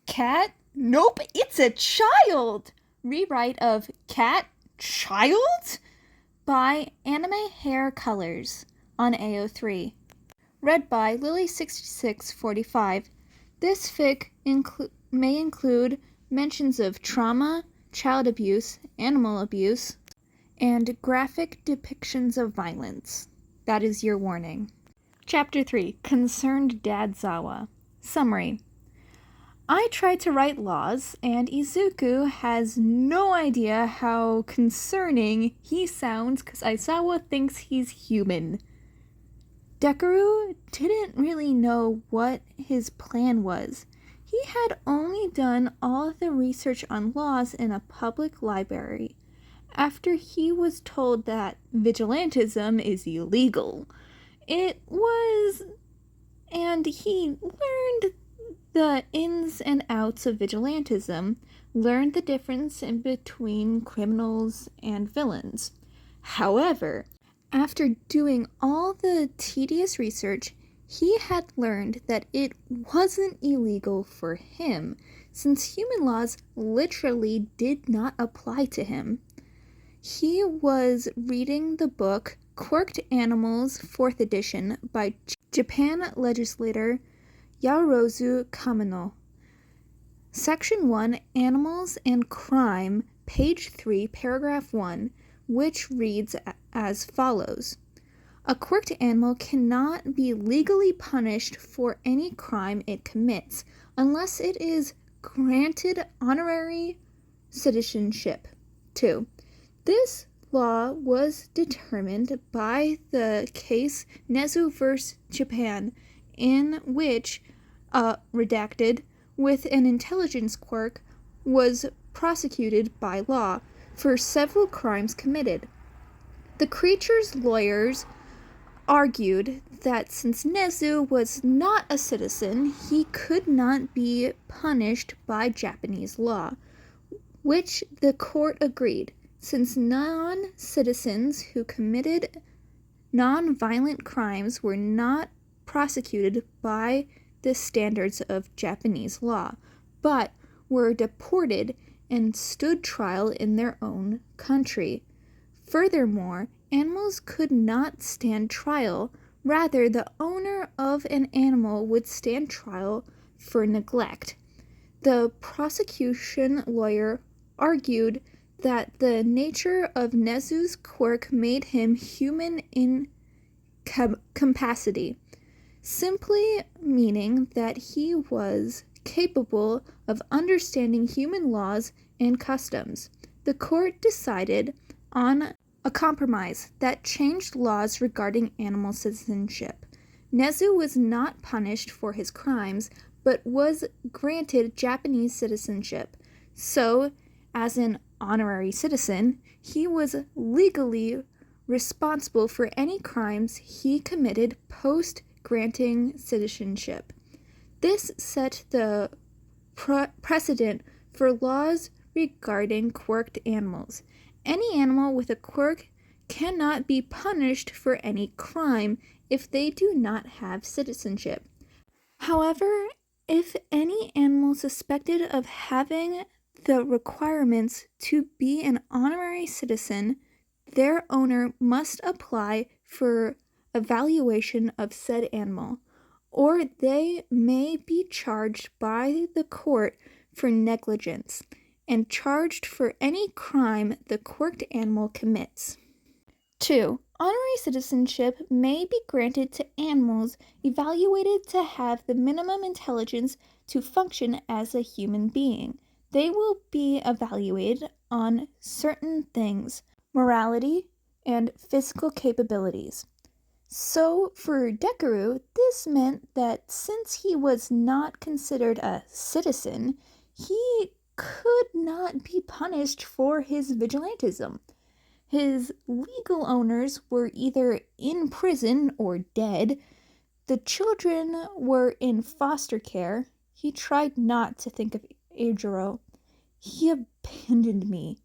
Cat? Nope, it's a child! Rewrite of Cat Child? By Anime Hair Colors on AO3. Read by Lily6645. This fic may include mentions of trauma, child abuse, animal abuse, and graphic depictions of violence. That is your warning. Chapter 3. Concerned Aizawa. Summary. I tried to write laws, and Izuku has no idea how concerning he sounds because Aizawa thinks he's human. Dekoru didn't really know what his plan was. He had only done all the research on laws in a public library after he was told that vigilantism is illegal. And he learned the ins and outs of vigilantism, learned the difference in between criminals and villains. However, after doing all the tedious research, he had learned that it wasn't illegal for him, since human laws literally did not apply to him. He was reading the book Quirked Animals 4th edition by Japan legislator Yaoyorozu Kamino. Section 1, Animals and Crime, page 3, paragraph 1, which reads as follows. A quirked animal cannot be legally punished for any crime it commits unless it is granted honorary citizenship. 2. This law was determined by the case Nezu vs. Japan, in which redacted, with an intelligence quirk, was prosecuted by law for several crimes committed. The creature's lawyers argued that since Nezu was not a citizen, he could not be punished by Japanese law, which the court agreed, since non-citizens who committed non-violent crimes were not prosecuted by the standards of Japanese law, but were deported and stood trial in their own country. Furthermore, animals could not stand trial. Rather, the owner of an animal would stand trial for neglect. The prosecution lawyer argued that the nature of Nezu's quirk made him human in capacity, simply meaning that he was capable of understanding human laws and customs. The court decided on a compromise that changed laws regarding animal citizenship. Nezu was not punished for his crimes, but was granted Japanese citizenship. So, as an honorary citizen, he was legally responsible for any crimes he committed post-granting citizenship. This set the precedent for laws regarding quirked animals. Any animal with a quirk cannot be punished for any crime if they do not have citizenship. However, if any animal suspected of having the requirements to be an honorary citizen, their owner must apply for evaluation of said animal, or they may be charged by the court for negligence and charged for any crime the quirked animal commits. 2. Honorary citizenship may be granted to animals evaluated to have the minimum intelligence to function as a human being. They will be evaluated on certain things, morality, and physical capabilities. So, for Dekoru, this meant that since he was not considered a citizen, he could not be punished for his vigilantism. His legal owners were either in prison or dead. The children were in foster care. He tried not to think of Ajiro. He abandoned me.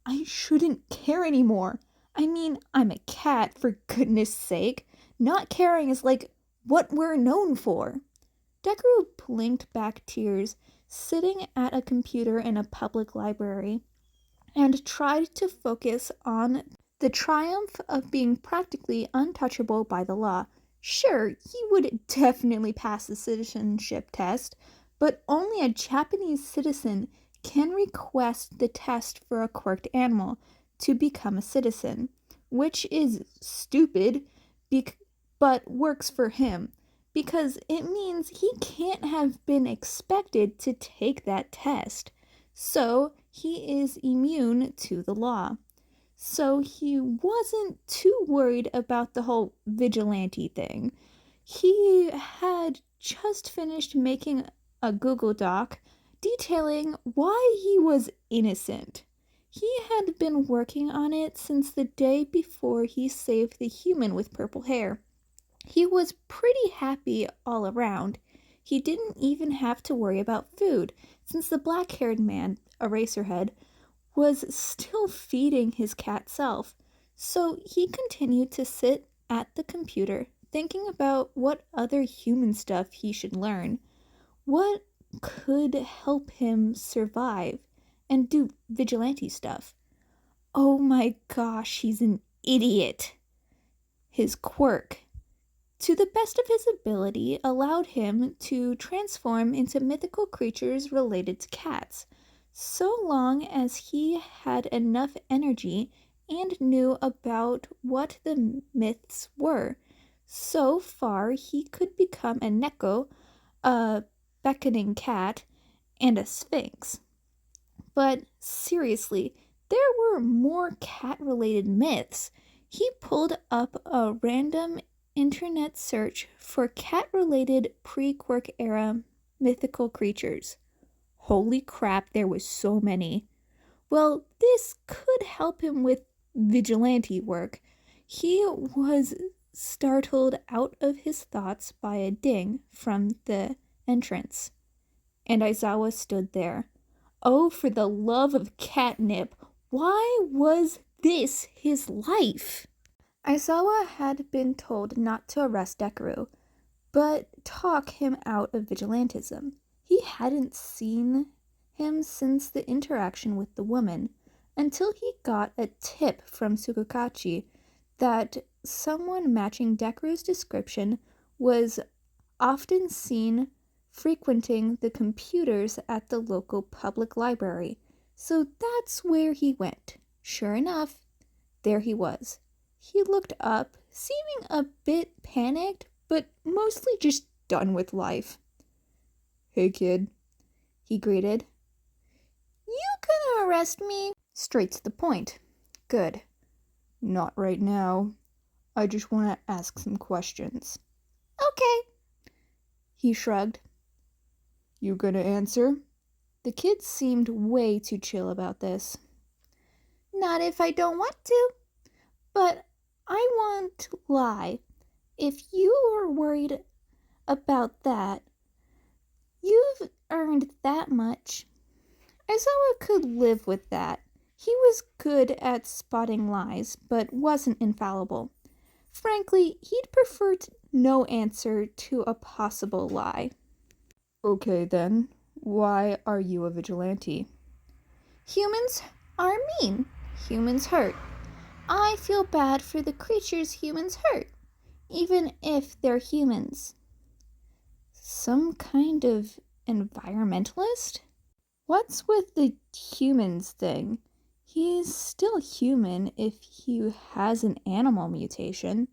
I shouldn't care anymore. I mean, I'm a cat, for goodness sake. Not caring is like what we're known for. Dekoru blinked back tears, sitting at a computer in a public library, and tried to focus on the triumph of being practically untouchable by the law. Sure, he would definitely pass the citizenship test, but only a Japanese citizen can request the test for a quirked animal to become a citizen, which is stupid, but works for him, because it means he can't have been expected to take that test. So he is immune to the law. So he wasn't too worried about the whole vigilante thing. He had just finished making a Google Doc detailing why he was innocent. He had been working on it since the day before he saved the human with purple hair. He was pretty happy all around. He didn't even have to worry about food, since the black-haired man, Eraserhead, was still feeding his cat self. So he continued to sit at the computer, thinking about what other human stuff he should learn. What could help him survive and do vigilante stuff? Oh my gosh, he's an idiot. His quirk, to the best of his ability, allowed him to transform into mythical creatures related to cats, so long as he had enough energy and knew about what the myths were. So far, he could become a neko, a beckoning cat, and a sphinx. But seriously, there were more cat-related myths. He pulled up a random internet search for cat-related pre-quirk era mythical creatures. Holy crap, there was so many. Well, this could help him with vigilante work. He was startled out of his thoughts by a ding from the entrance, and Aizawa stood there. Oh, for the love of catnip, why was this his life? Aizawa had been told not to arrest Dekoru, but talk him out of vigilantism. He hadn't seen him since the interaction with the woman, until he got a tip from Sukukachi that someone matching Dekoru's description was often seen frequenting the computers at the local public library. So that's where he went. Sure enough, there he was. He looked up, seeming a bit panicked, but mostly just done with life. "Hey, kid," he greeted. "You gonna arrest me?" Straight to the point. Good. "Not right now. I just want to ask some questions." "Okay." He shrugged. "You gonna answer?" The kid seemed way too chill about this. "Not if I don't want to. But I won't lie. If you are worried about that, you've earned that much." Aizawa could live with that. He was good at spotting lies, but wasn't infallible. Frankly, he'd prefer no answer to a possible lie. "Okay then, why are you a vigilante?" "Humans are mean. Humans hurt. I feel bad for the creatures humans hurt, even if they're humans." Some kind of environmentalist? What's with the humans thing? He's still human if he has an animal mutation.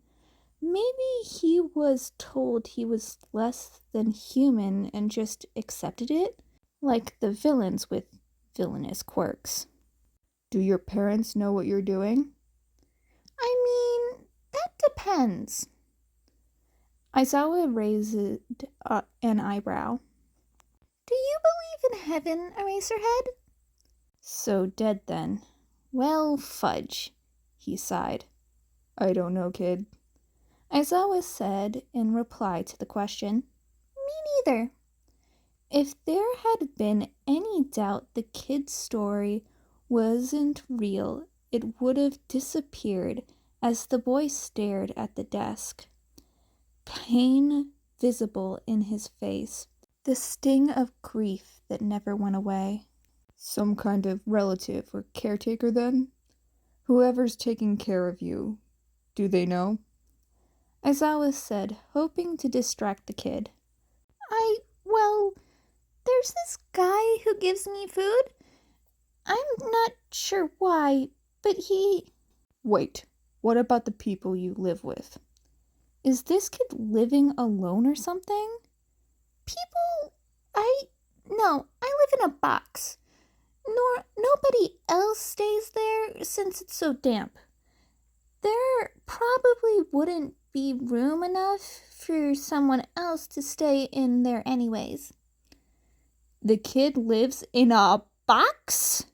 Maybe he was told he was less than human and just accepted it, like the villains with villainous quirks. "Do your parents know what you're doing?" "I mean, that depends." Aizawa raised an eyebrow. "Do you believe in heaven, Eraserhead?" "So dead then. Well, fudge," he sighed. "I don't know, kid." Aizawa said in reply to the question. "Me neither." If there had been any doubt the kid's story wasn't real, it would have disappeared as the boy stared at the desk. Pain visible in his face. The sting of grief that never went away. Some kind of relative or caretaker, then? Whoever's taking care of you, do they know? Aizawa said, hoping to distract the kid. Well, there's this guy who gives me food. I'm not sure why, but he... Wait, what about the people you live with? Is this kid living alone or something? No, I live in a box. Nobody else stays there since it's so damp. There probably wouldn't be room enough for someone else to stay in there anyways. The kid lives in a box?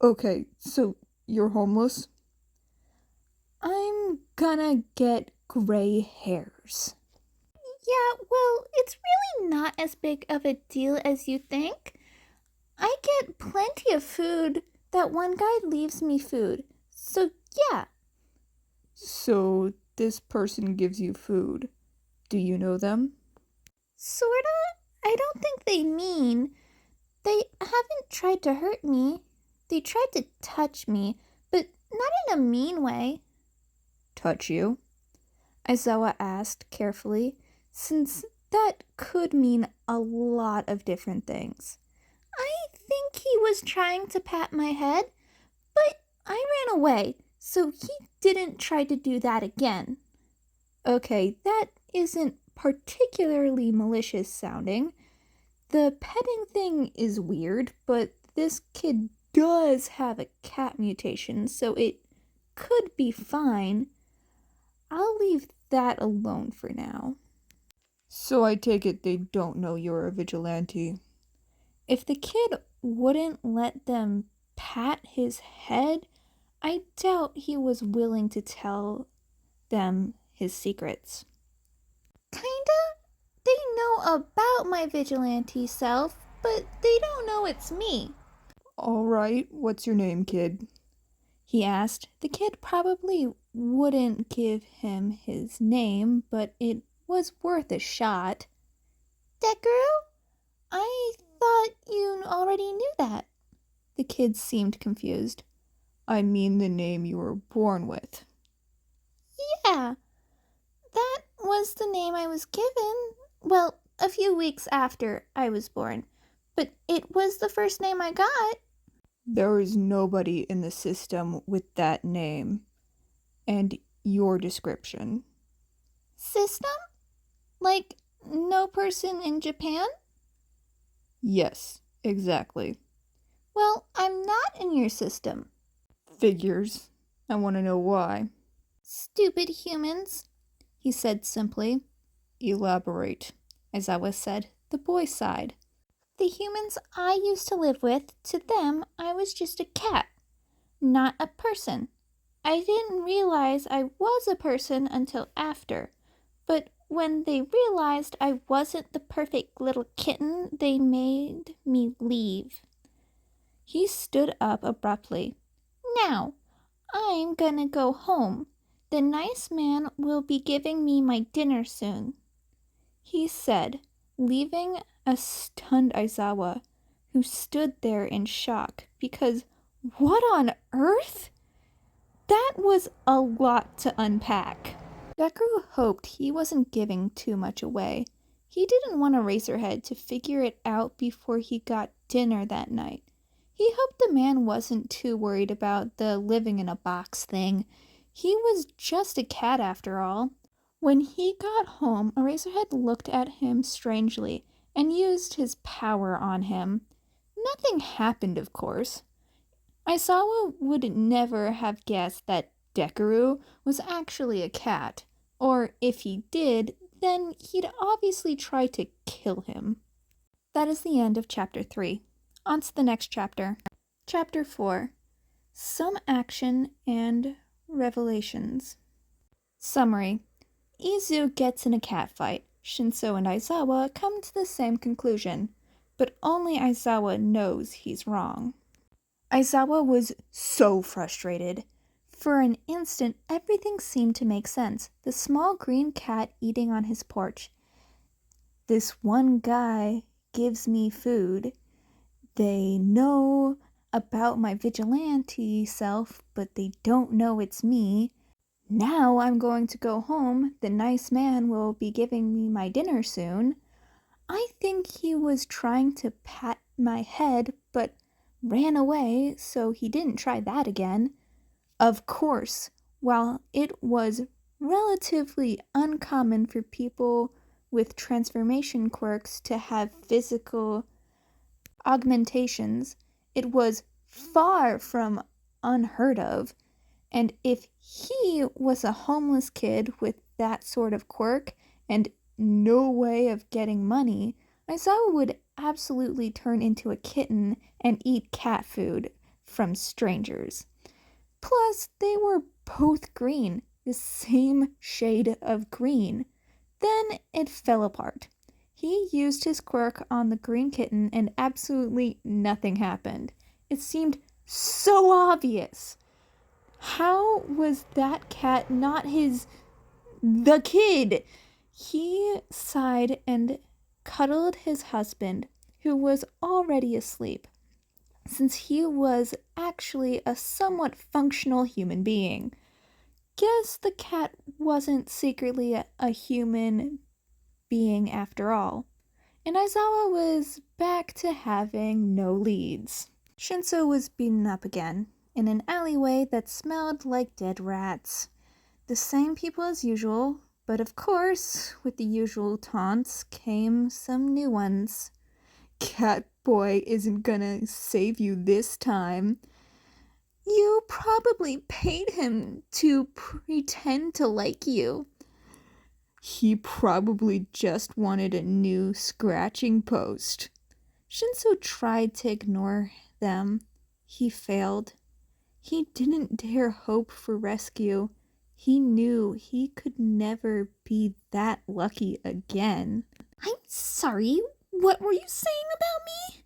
Okay, so you're homeless? I'm gonna get gray hairs. Yeah, well, it's really not as big of a deal as you think. I get plenty of food. That one guy leaves me food. So, yeah. So, this person gives you food. Do you know them? Sorta. I don't think they mean. They haven't tried to hurt me. They tried to touch me, but not in a mean way. Touch you? Aizawa asked carefully, since that could mean a lot of different things. I think he was trying to pat my head, but I ran away, so he didn't try to do that again. Okay, that isn't particularly malicious sounding. The petting thing is weird, but this kid does have a cat mutation, so it could be fine. I'll leave that alone for now. So I take it they don't know you're a vigilante. If the kid wouldn't let them pat his head, I doubt he was willing to tell them his secrets. Kinda. They know about my vigilante self, but they don't know it's me. All right, what's your name, kid? He asked. The kid probably wouldn't give him his name, but it was worth a shot. Deku? I thought you already knew that. The kid seemed confused. I mean the name you were born with. Yeah, that was the name I was given. Well, a few weeks after I was born. But it was the first name I got. There is nobody in the system with that name. And your description. System? Like, no person in Japan? Yes, exactly. Well, I'm not in your system. Figures. I want to know why. Stupid humans, he said simply. Elaborate, Aizawa said. The boy sighed. The humans I used to live with, to them, I was just a cat, not a person. I didn't realize I was a person until after, but when they realized I wasn't the perfect little kitten, they made me leave. He stood up abruptly. Now, I'm gonna go home. The nice man will be giving me my dinner soon, he said, leaving a stunned Aizawa, who stood there in shock because what on earth? That was a lot to unpack. Deku hoped he wasn't giving too much away. He didn't want Eraserhead to figure it out before he got dinner that night. He hoped the man wasn't too worried about the living in a box thing. He was just a cat after all. When he got home, Eraserhead looked at him strangely and used his power on him. Nothing happened, of course. Aizawa would never have guessed that Deku was actually a cat, or if he did, then he'd obviously try to kill him. That is the end of Chapter 3. On to the next chapter. Chapter 4. Some Action and Revelations. Summary. Izu gets in a catfight. Shinso and Aizawa come to the same conclusion, but only Aizawa knows he's wrong. Aizawa was so frustrated. For an instant, everything seemed to make sense. The small green cat eating on his porch. this one guy gives me food. They know about my vigilante self, but they don't know it's me. Now I'm going to go home. The nice man will be giving me my dinner soon. I think he was trying to pat my head, but ran away, so he didn't try that again. Of course, while it was relatively uncommon for people with transformation quirks to have physical augmentations, it was far from unheard of. And if he was a homeless kid with that sort of quirk and no way of getting money, Aizawa would absolutely turn into a kitten and eat cat food from strangers. Plus, they were both green, the same shade of green. Then it fell apart. He used his quirk on the green kitten and absolutely nothing happened. It seemed so obvious. How was that cat not the kid? He sighed and cuddled his husband, who was already asleep, since he was actually a somewhat functional human being. Guess the cat wasn't secretly a human being after all. And Aizawa was back to having no leads. Shinso was beaten up again, in an alleyway that smelled like dead rats. The same people as usual, but of course, with the usual taunts came some new ones. Cat boy isn't gonna save you this time. You probably paid him to pretend to like you. He probably just wanted a new scratching post. Shinso tried to ignore them. He failed. He didn't dare hope for rescue. He knew he could never be that lucky again. I'm sorry, what were you saying about me?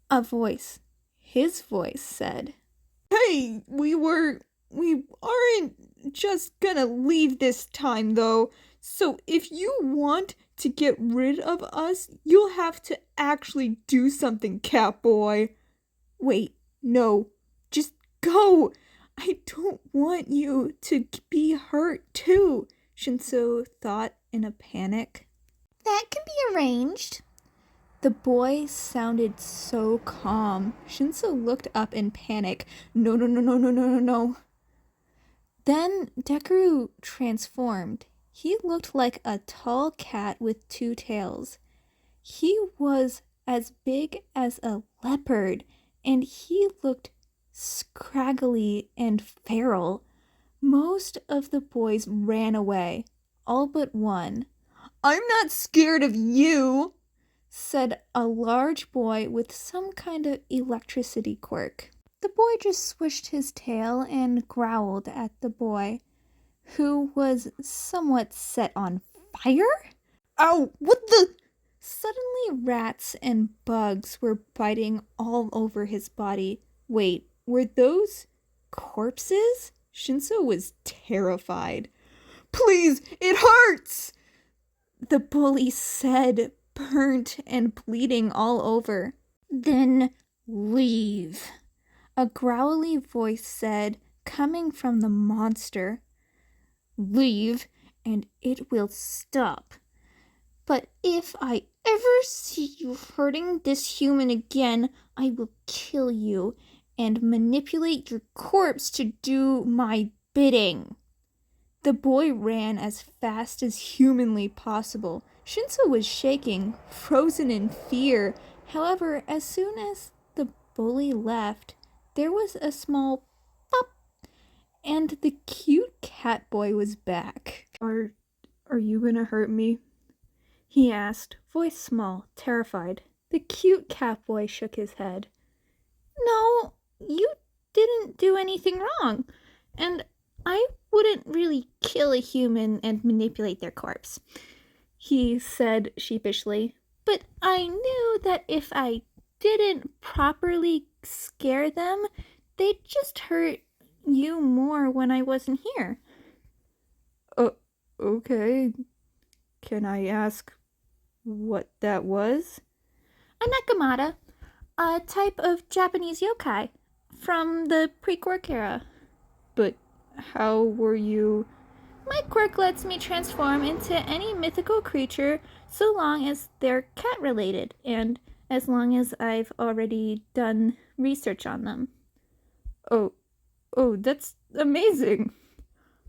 A voice, his voice, said. Hey, we aren't just gonna leave this time though. So if you want to get rid of us, you'll have to actually do something, Catboy. Wait, no, just go. I don't want you to be hurt too, Shinso thought in a panic. That can be arranged. The boy sounded so calm. Shinso looked up in panic. No, no, no, no, no, no, no, no. Then Dekoru transformed. He looked like a tall cat with two tails. He was as big as a leopard, and he looked scraggly and feral. Most of the boys ran away, all but one. I'm not scared of you, said a large boy with some kind of electricity quirk. The boy just swished his tail and growled at the boy, who was somewhat set on fire. Ow, what the? Suddenly rats and bugs were biting all over his body. Wait, were those corpses? Shinso was terrified. Please, it hurts! The bully said, burnt and bleeding all over. Then leave, a growly voice said, coming from the monster. Leave, and it will stop. But if I ever see you hurting this human again, I will kill you and manipulate your corpse to do my bidding. The boy ran as fast as humanly possible. Shinso was shaking, frozen in fear. However, as soon as the bully left, there was a small pop, and the cute cat boy was back. Are you gonna hurt me? He asked, voice small, terrified. The cute cat boy shook his head. No, you didn't do anything wrong, and I wouldn't really kill a human and manipulate their corpse, he said sheepishly. But I knew that if I didn't properly scare them, they'd just hurt you more when I wasn't here. Okay. Can I ask what that was? A Nekomata, a type of Japanese yokai from the pre-quirk era. But how were you... My quirk lets me transform into any mythical creature so long as they're cat-related, and as long as I've already done research on them. Oh, that's amazing.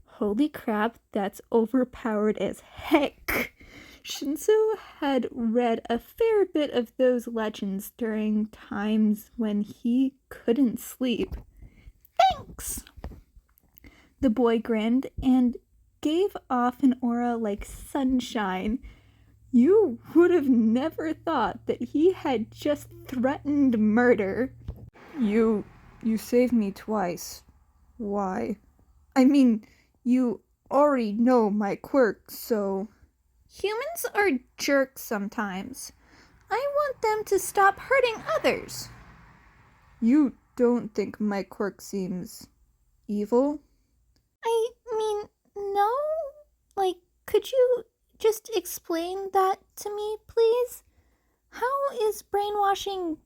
Holy crap, that's overpowered as heck. Shinso had read a fair bit of those legends during times when he couldn't sleep. Thanks! The boy grinned and gave off an aura like sunshine. You would have never thought that he had just threatened murder. You saved me twice. Why? I mean, you already know my quirk, so... Humans are jerks sometimes. I want them to stop hurting others. You don't think my quirk seems evil? I mean, no? Like, could you just explain that to me, please? How is brainwashing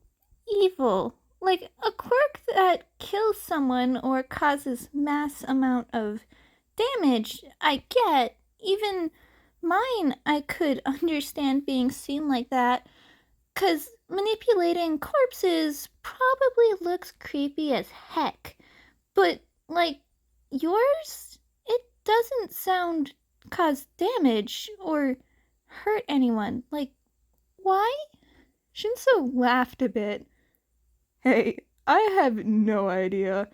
evil? Like, a quirk that kills someone or causes mass amount of damage, I get. Even mine, I could understand being seen like that. 'Cause manipulating corpses probably looks creepy as heck. But, like, yours? It doesn't sound cause damage or hurt anyone. Like, why? Shinso laughed a bit. Hey, I have no idea.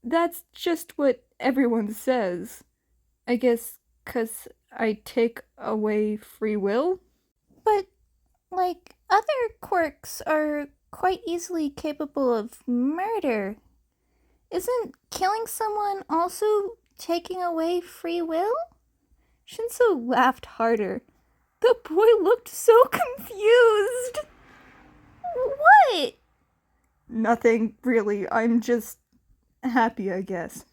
That's just what everyone says. I guess 'cause I take away free will? But, like, other quirks are quite easily capable of murder. Isn't killing someone also taking away free will? Shinso laughed harder. The boy looked so confused. What? Nothing, really. I'm just happy, I guess.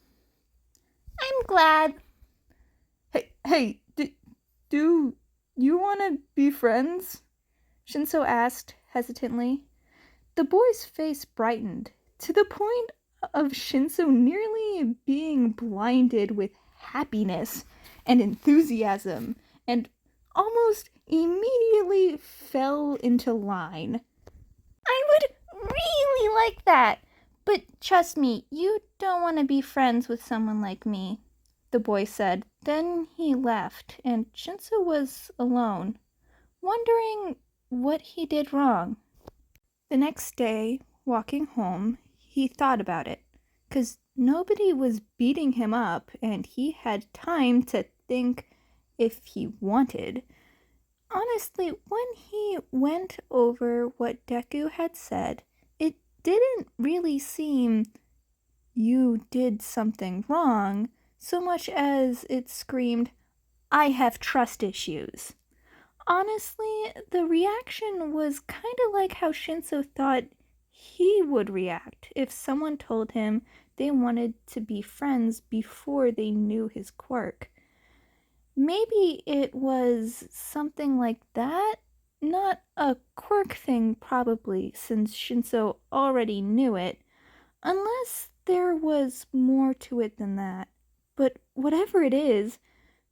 I'm glad. Hey, do you want to be friends? Shinso asked hesitantly. The boy's face brightened, to the point of Shinso nearly being blinded with happiness and enthusiasm, and almost immediately fell into line. I would really like that. But trust me, you don't want to be friends with someone like me, the boy said. Then he left, and Shinso was alone, wondering what he did wrong. The next day, walking home, he thought about it, 'cause nobody was beating him up, and he had time to think if he wanted. Honestly, when he went over what Deku had said, it didn't really seem you did something wrong, so much as it screamed, I have trust issues. Honestly, the reaction was kind of like how Shinso thought he would react if someone told him they wanted to be friends before they knew his quirk. Maybe it was something like that? Not a quirk thing, probably, since Shinso already knew it. Unless there was more to it than that. But whatever it is,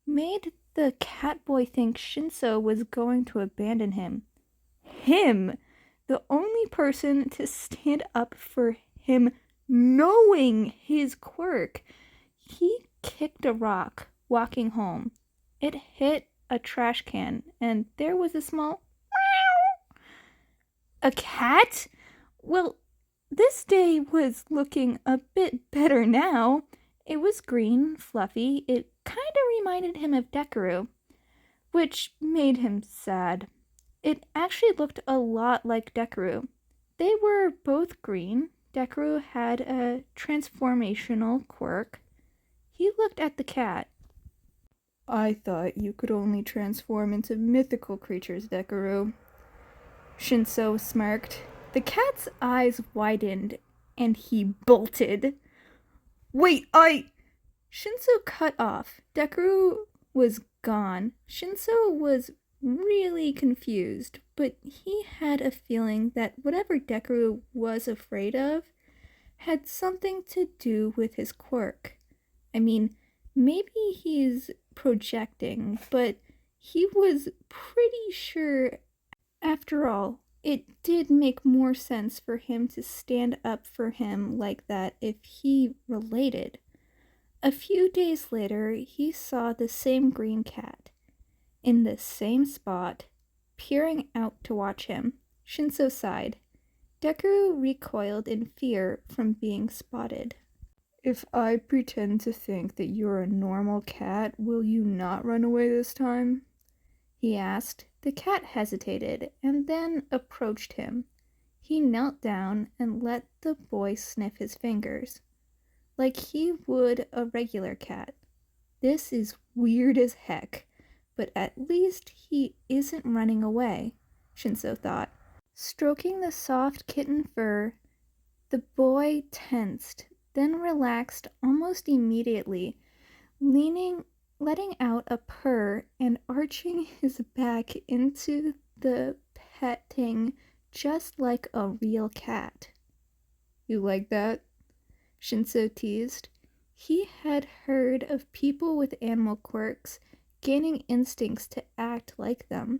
made the cat boy think Shinso was going to abandon him. Him! The only person to stand up for him knowing his quirk. He kicked a rock walking home. It hit a trash can, and there was a small meow. A cat? Well, this day was looking a bit better now. It was green, fluffy. It kind of reminded him of Deku, which made him sad. It actually looked a lot like Deku. They were both green. Deku had a transformational quirk. He looked at the cat. I thought you could only transform into mythical creatures, Deku. Shinso smirked. The cat's eyes widened, and he bolted. Wait, Shinso cut off. Deku was gone. Shinso was really confused, but he had a feeling that whatever Deku was afraid of had something to do with his quirk. I mean, maybe he's projecting, but he was pretty sure, after all, it did make more sense for him to stand up for him like that if he related. A few days later, he saw the same green cat, in the same spot, peering out to watch him. Shinso sighed. Deku recoiled in fear from being spotted. If I pretend to think that you're a normal cat, will you not run away this time? He asked. The cat hesitated and then approached him. He knelt down and let the boy sniff his fingers, like he would a regular cat. This is weird as heck, but at least he isn't running away, Shinso thought. Stroking the soft kitten fur, the boy tensed, then relaxed almost immediately, letting out a purr and arching his back into the petting just like a real cat. You like that? Shinso teased. He had heard of people with animal quirks gaining instincts to act like them.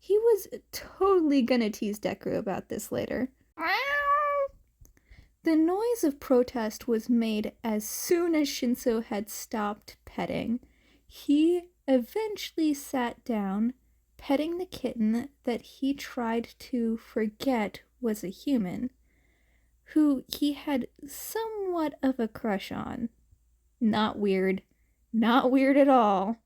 He was totally gonna tease Deku about this later. The noise of protest was made as soon as Shinso had stopped petting. He eventually sat down, petting the kitten that he tried to forget was a human, who he had somewhat of a crush on. Not weird. Not weird at all.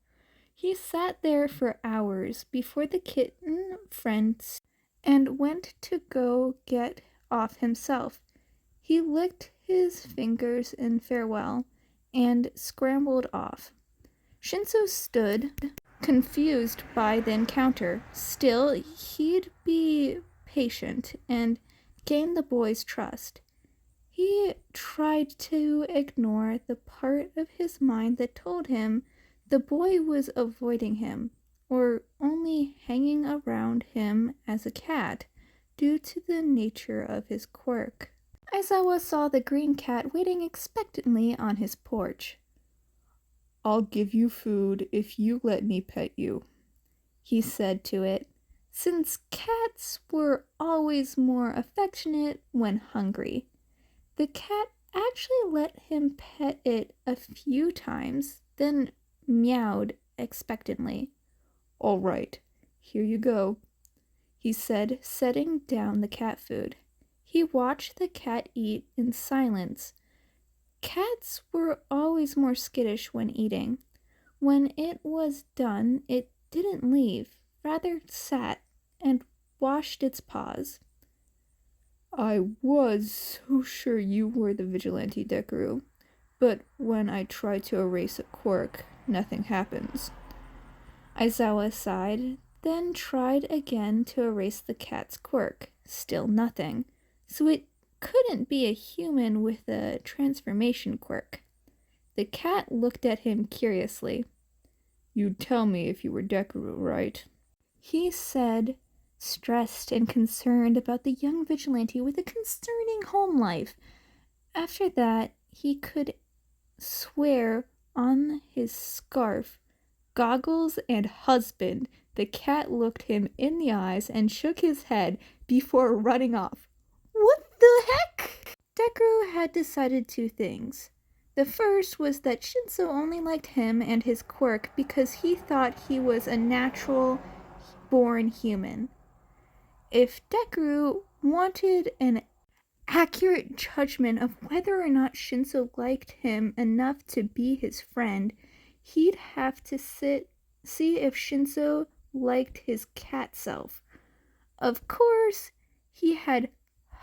He sat there for hours before the kitten friends and went to go get off himself. He licked his fingers in farewell and scrambled off. Shinso stood, confused by the encounter. Still, he'd be patient and gain the boy's trust. He tried to ignore the part of his mind that told him the boy was avoiding him, or only hanging around him as a cat, due to the nature of his quirk. Aizawa saw the green cat waiting expectantly on his porch. I'll give you food if you let me pet you, he said to it, since cats were always more affectionate when hungry. The cat actually let him pet it a few times, then meowed expectantly. All right, here you go, he said, setting down the cat food. He watched the cat eat in silence. Cats were always more skittish when eating. When it was done, it didn't leave, rather sat and washed its paws. I was so sure you were the vigilante, Deku, but when I try to erase a quirk, nothing happens. Aizawa sighed, then tried again to erase the cat's quirk. Still nothing. So it couldn't be a human with a transformation quirk. The cat looked at him curiously. You'd tell me if you were Deku, right? He said, stressed and concerned about the young vigilante with a concerning home life. After that, he could swear on his scarf, goggles, and husband. The cat looked him in the eyes and shook his head before running off. What the heck? Deku had decided two things. The first was that Shinso only liked him and his quirk because he thought he was a natural-born human. If Deku wanted an accurate judgment of whether or not Shinso liked him enough to be his friend, he'd have to see if Shinso liked his cat self. Of course, he had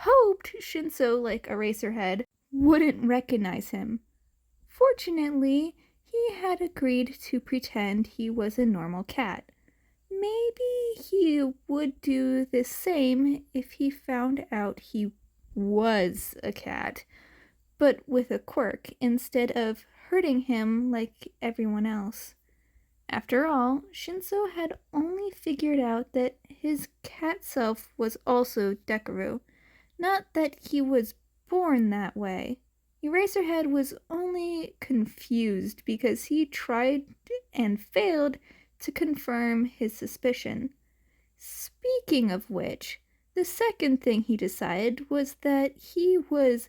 hoped Shinso, like Eraserhead, wouldn't recognize him. Fortunately, he had agreed to pretend he was a normal cat. Maybe he would do the same if he found out he was a cat, but with a quirk, instead of hurting him like everyone else. After all, Shinso had only figured out that his cat self was also Dekoru, not that he was born that way. Eraserhead was only confused because he tried and failed to confirm his suspicion. Speaking of which, the second thing he decided was that he was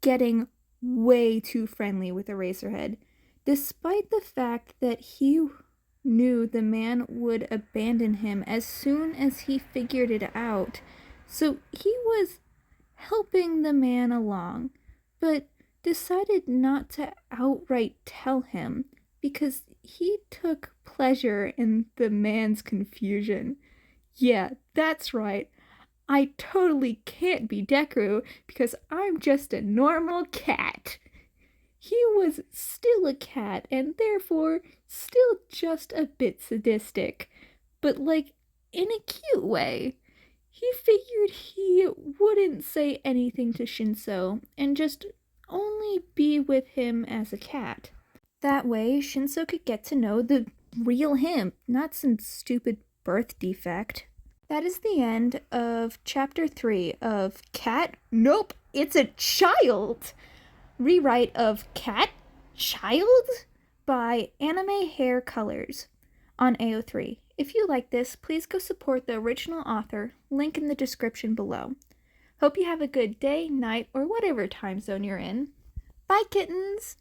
getting way too friendly with Eraserhead, despite the fact that he knew the man would abandon him as soon as he figured it out. So he was helping the man along, but decided not to outright tell him because he took pleasure in the man's confusion. Yeah, that's right. I totally can't be Deku because I'm just a normal cat. He was still a cat and therefore still just a bit sadistic, but like in a cute way. He figured he wouldn't say anything to Shinso and just only be with him as a cat. That way, Shinso could get to know the real him, not some stupid birth defect. That is the end of chapter 3 of Cat, Nope, It's a Child! Rewrite of Cat, Child? By Anime Hair Colors on AO3. If you like this, please go support the original author, link in the description below. Hope you have a good day, night, or whatever time zone you're in. Bye, kittens!